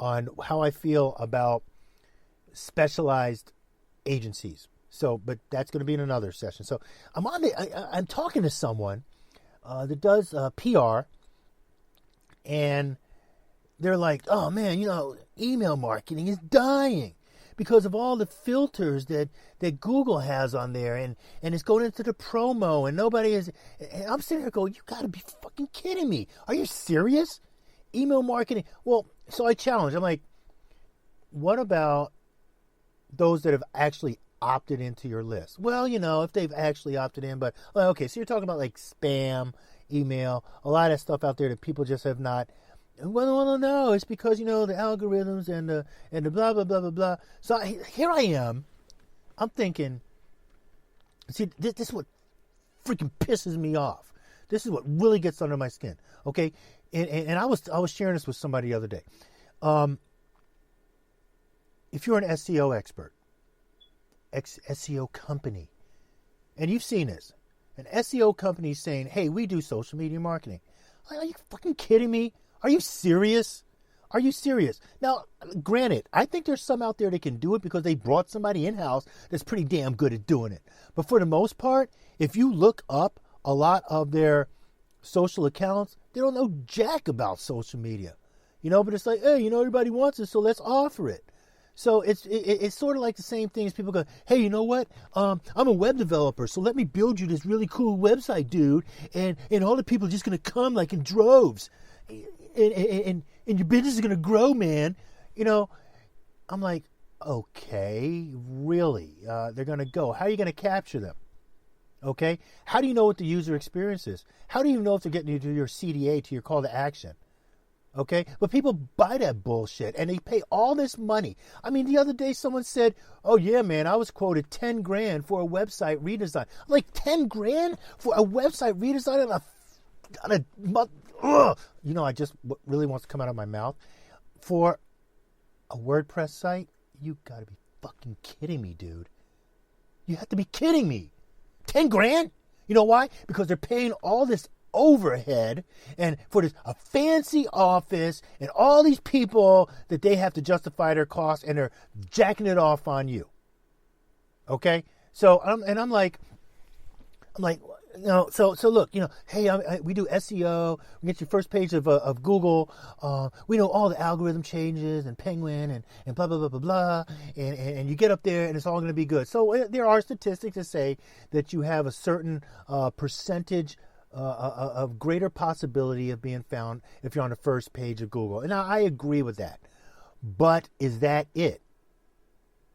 on how I feel about specialized agencies. So, but that's going to be in another session. So I'm talking to someone that does PR, and they're like, oh man, email marketing is dying because of all the filters that Google has on there, and it's going into the promo, and nobody is. And I'm sitting there going, you got to be fucking kidding me. Are you serious? Email marketing. Well, so I challenge. I'm like, what about those that have actually opted into your list? Well, if they've actually opted in, but okay, so you're talking about like spam, email, a lot of stuff out there that people just have not. Well, no, it's because the algorithms and the blah blah blah blah blah. So here I am. I'm thinking. See, this is what freaking pisses me off. This is what really gets under my skin. Okay, and I was sharing this with somebody the other day. If you're an SEO expert, SEO company, and you've seen this, an SEO company saying, "Hey, we do social media marketing." Are you fucking kidding me? Are you serious? Are you serious? Now, granted, I think there's some out there that can do it because they brought somebody in-house that's pretty damn good at doing it. But for the most part, if you look up a lot of their social accounts, they don't know jack about social media. But it's like, hey, everybody wants it, so let's offer it. So it's sort of like the same thing as people go, hey, you know what? I'm a web developer, so let me build you this really cool website, dude. And all the people are just going to come like in droves. And your business is going to grow, man. I'm like, okay, really? They're going to go. How are you going to capture them? Okay? How do you know what the user experience is? How do you know if they're getting you to your CDA, to your call to action? Okay? But people buy that bullshit, and they pay all this money. I mean, the other day someone said, oh, yeah, man, I was quoted $10,000 for a website redesign. I'm like, 10 grand for a website redesign on a month? Ugh. What really wants to come out of my mouth for a WordPress site? You gotta be fucking kidding me, dude. You have to be kidding me. 10 grand? You know why? Because they're paying all this overhead and for a fancy office and all these people that they have to justify their costs, and they're jacking it off on you. Okay? So I'm like, so look, hey, we do SEO. We get your first page of Google. We know all the algorithm changes and Penguin and blah, blah, blah, blah, blah. And you get up there and it's all going to be good. So there are statistics that say that you have a certain percentage of greater possibility of being found if you're on the first page of Google. And I agree with that. But is that it?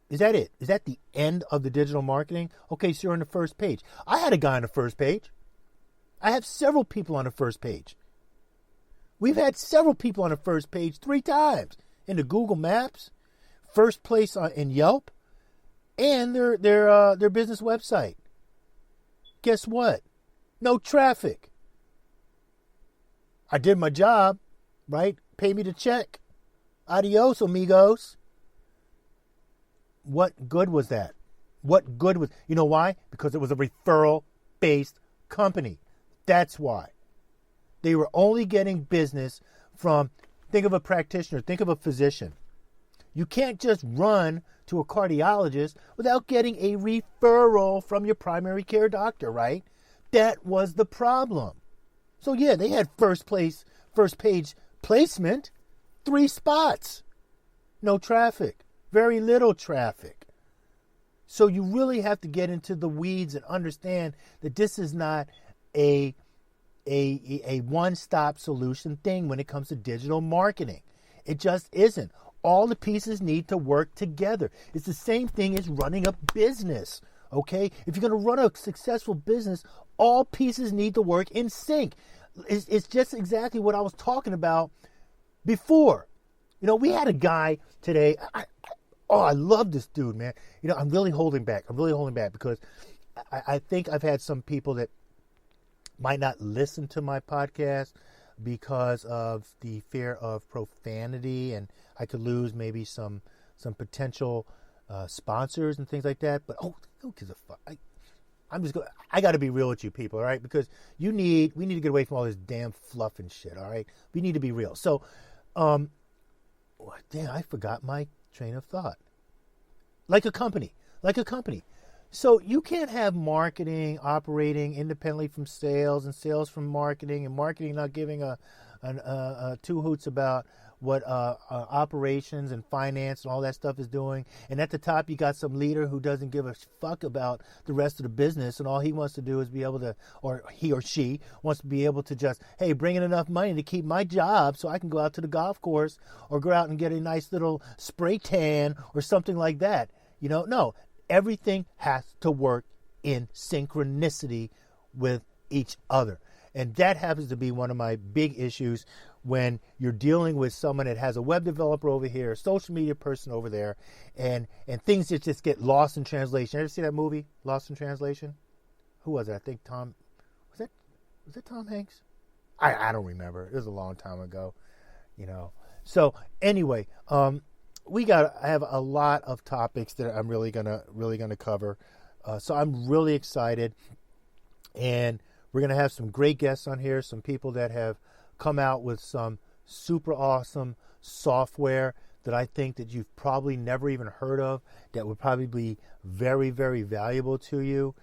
Is that it? Is that the end of the digital marketing? Okay, so you're on the first page. I had a guy on the first page. I have several people on the first page. We've had several people on the first page 3 times in the Google Maps, first place in Yelp, and their business website. Guess what? No traffic. I did my job, right? Pay me the check. Adios, amigos. What good was that? What good was... You know why? Because it was a referral-based company. That's why. They were only getting business from... Think of a practitioner. Think of a physician. You can't just run to a cardiologist without getting a referral from your primary care doctor, right? That was the problem. So yeah, they had first page placement, 3 spots. No traffic. Very little traffic. So you really have to get into the weeds and understand that this is not a one-stop solution thing when it comes to digital marketing. It just isn't. All the pieces need to work together. It's the same thing as running a business, okay? If you're going to run a successful business, all pieces need to work in sync. It's just exactly what I was talking about before. We had a guy today. I love this dude, man. I'm really holding back. Because I think I've had some people that might not listen to my podcast because of the fear of profanity, and I could lose maybe some potential sponsors and things like that. But who gives a fuck? I got to be real with you people, all right? Because we need to get away from all this damn fluff and shit, all right? We need to be real. So, Damn, I forgot my train of thought. Like a company. So you can't have marketing operating independently from sales and sales from marketing and marketing not giving a two hoots about what operations and finance and all that stuff is doing. And at the top, you got some leader who doesn't give a fuck about the rest of the business, and all he wants to do is be able to, or he or she wants to be able to just, hey, bring in enough money to keep my job so I can go out to the golf course or go out and get a nice little spray tan or something like that. No, everything has to work in synchronicity with each other. And that happens to be one of my big issues when you're dealing with someone that has a web developer over here, a social media person over there, and things that just get lost in translation. Ever see that movie, Lost in Translation? Who was it? I think Tom, was it Tom Hanks? I don't remember. It was a long time ago, So anyway, I have a lot of topics that I'm really gonna cover. So I'm really excited, and we're gonna have some great guests on here, some people that have come out with some super awesome software that I think that you've probably never even heard of, that would probably be very, very valuable to you.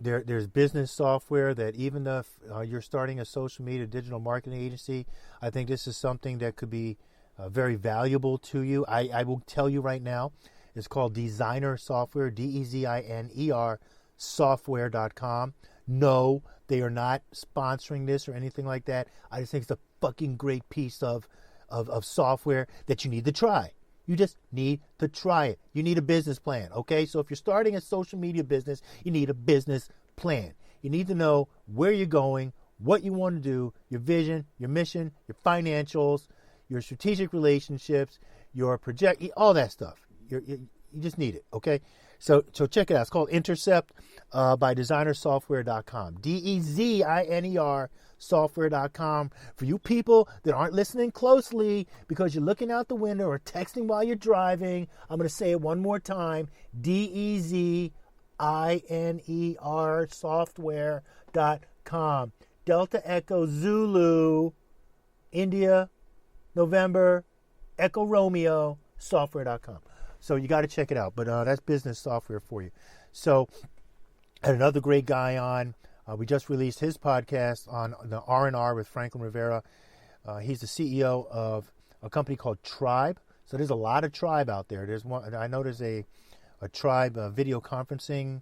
There's business software that even if you're starting a social media digital marketing agency, I think this is something that could be very valuable to you. I will tell you right now, it's called Designer Software, DEZINER software.com. No, they are not sponsoring this or anything like that. I just think it's a fucking great piece of software that you need to try. You just need to try it. You need a business plan, okay? So if you're starting a social media business, you need a business plan. You need to know where you're going, what you want to do, your vision, your mission, your financials, your strategic relationships, your project, all that stuff. You just need it, okay? So check it out. It's called Intercept by designersoftware.com. DEZINER software.com. For you people that aren't listening closely because you're looking out the window or texting while you're driving, I'm going to say it one more time. DEZINER software.com. Delta Echo Zulu India November Echo Romeo software.com. So you got to check it out. But that's business software for you. So I had another great guy on. We just released his podcast on the R&R with Franklin Rivera. He's the CEO of a company called Tribe. So there's a lot of Tribe out there. There's one. I know there's a Tribe video conferencing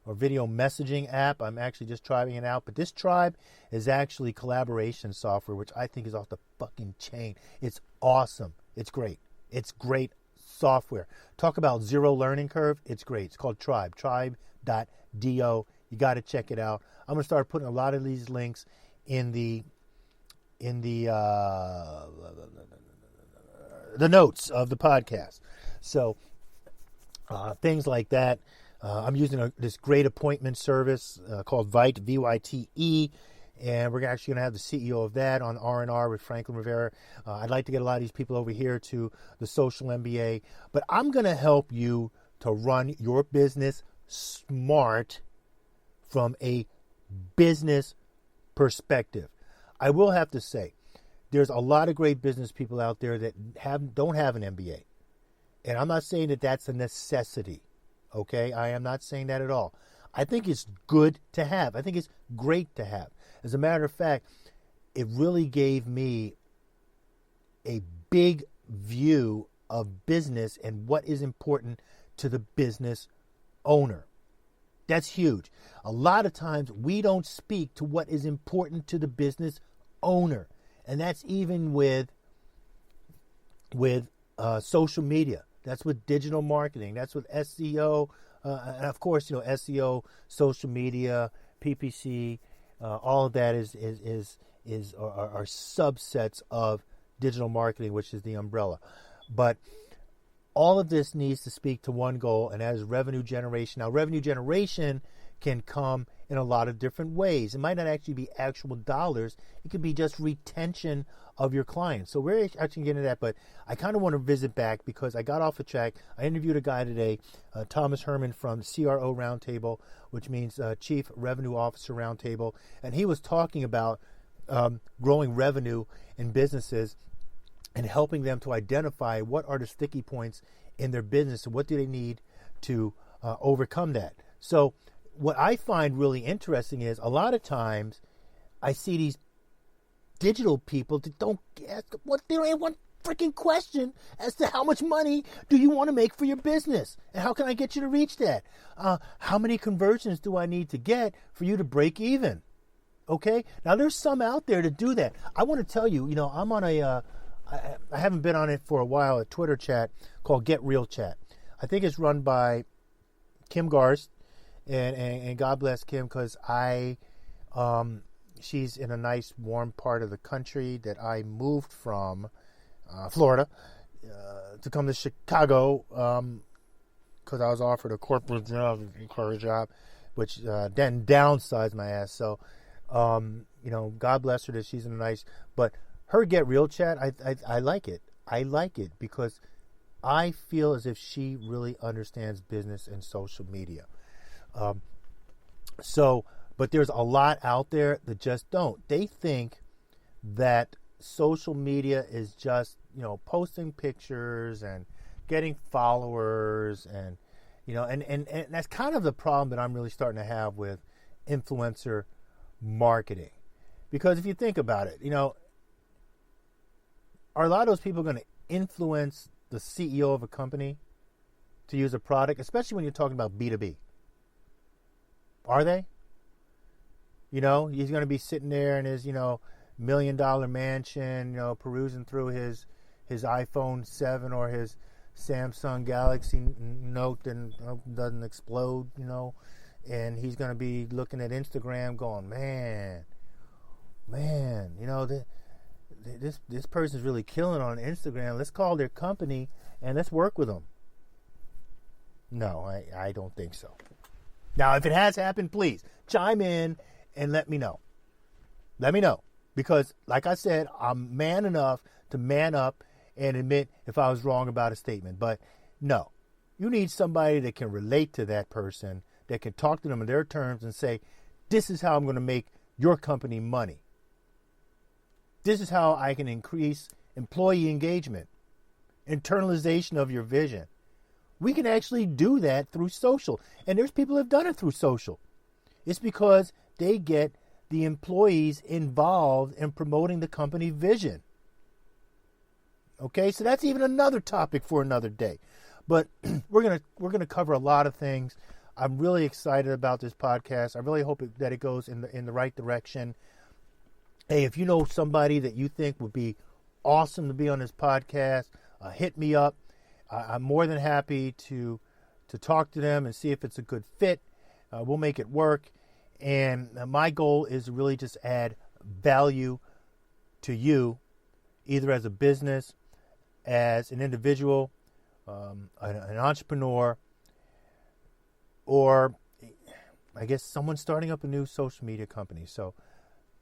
or video messaging app. I'm actually just trying it out. But this Tribe is actually collaboration software, which I think is off the fucking chain. It's awesome. It's great. It's great software. Talk about zero learning curve. It's great. It's called Tribe. Tribe.do. You got to check it out. I'm going to start putting a lot of these links in the notes of the podcast. So things like that. I'm using this great appointment service called Vyte, VYTE, and we're actually going to have the CEO of that on R&R with Franklin Rivera. I'd like to get a lot of these people over here to the Social MBA, but I'm going to help you to run your business smart from a business perspective. I will have to say, there's a lot of great business people out there that don't have an MBA. And I'm not saying that that's a necessity, okay? I am not saying that at all. I think it's good to have. I think it's great to have. As a matter of fact, it really gave me a big view of business and what is important to the business owner. That's huge. A lot of times we don't speak to what is important to the business owner. And that's even with social media. That's with digital marketing. That's with SEO. And of course, SEO, social media, PPC, all of that are subsets of digital marketing, which is the umbrella. But all of this needs to speak to one goal, and that is revenue generation. Now, revenue generation can come in a lot of different ways. It might not actually be actual dollars. It could be just retention of your clients. So we're actually getting to that, but I kind of want to visit back because I got off the track. I interviewed a guy today, Thomas Herman from CRO Roundtable, which means Chief Revenue Officer Roundtable, and he was talking about growing revenue in businesses. and helping them to identify what are the sticky points in their business and what do they need to overcome that. So what I find really interesting is a lot of times I see these digital people that don't ask what they don't have one freaking question as to how much money do you want to make for your business and how can I get you to reach that? How many conversions do I need to get for you to break even? Okay, now there's some out there to do that. I want to tell you, I'm on I haven't been on it for a while, a Twitter chat called Get Real Chat. I think it's run by Kim Garst, and God bless Kim, because she's in a nice warm part of the country that I moved from, Florida, to come to Chicago because I was offered a corporate job, which then downsized my ass. So, God bless her that she's in a nice, but her Get Real Chat, I like it. I like it because I feel as if she really understands business and social media. But there's a lot out there that just don't. They think that social media is just, posting pictures and getting followers and that's kind of the problem that I'm really starting to have with influencer marketing. Because if you think about it, are a lot of those people going to influence the CEO of a company to use a product, especially when you're talking about B2B? Are they? He's going to be sitting there in his, $1 million mansion, perusing through his iPhone 7 or his Samsung Galaxy Note and doesn't explode, and he's going to be looking at Instagram going, man, this person's really killing on Instagram. Let's call their company and let's work with them. No, I don't think so. Now, if it has happened, please chime in and let me know. Let me know. Because, like I said, I'm man enough to man up and admit if I was wrong about a statement. But no, you need somebody that can relate to that person, that can talk to them in their terms and say, this is how I'm going to make your company money. This is how I can increase employee engagement, internalization of your vision. We can actually do that through social. And there's people who have done it through social. It's because they get the employees involved in promoting the company vision. Okay, so that's even another topic for another day. But we're gonna cover a lot of things. I'm really excited about this podcast. I really hope that it goes in the right direction. Hey, if you know somebody that you think would be awesome to be on this podcast, hit me up. I'm more than happy to talk to them and see if it's a good fit. We'll make it work. And my goal is to really just add value to you, either as a business, as an individual, an entrepreneur, or I guess someone starting up a new social media company. So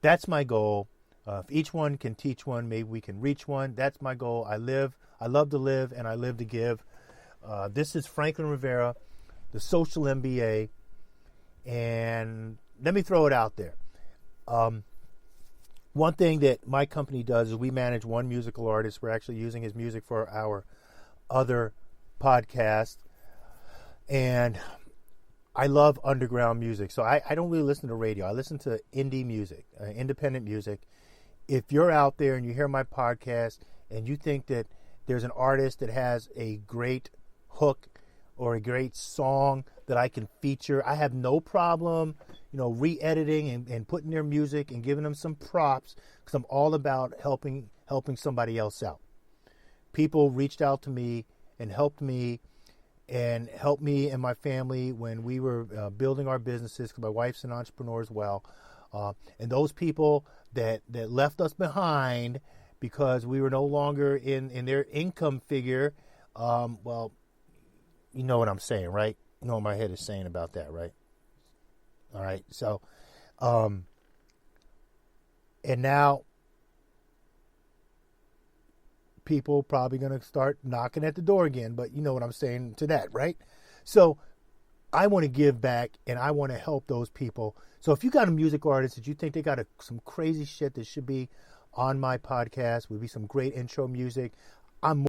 that's my goal. If each one can teach one, maybe we can reach one. That's my goal. I love to live, and I live to give. This is Franklin Rivera, the Social MBA, and let me throw it out there. One thing that my company does is we manage one musical artist. We're actually using his music for our other podcast, and I love underground music. So I don't really listen to radio. I listen to indie music, independent music. If you're out there and you hear my podcast and you think that there's an artist that has a great hook or a great song that I can feature, I have no problem, re-editing and putting their music and giving them some props, because I'm all about helping somebody else out. People reached out to me and helped me and my family when we were building our businesses, because my wife's an entrepreneur as well. And those people that left us behind because we were no longer in their income figure, well, you know what I'm saying, right? You know what my head is saying about that, right? All right, so, and now people probably going to start knocking at the door again, but you know what I'm saying to that, right? So I want to give back and I want to help those people. So if you got a music artist that you think they got some crazy shit that should be on my podcast. Would be some great intro music. I'm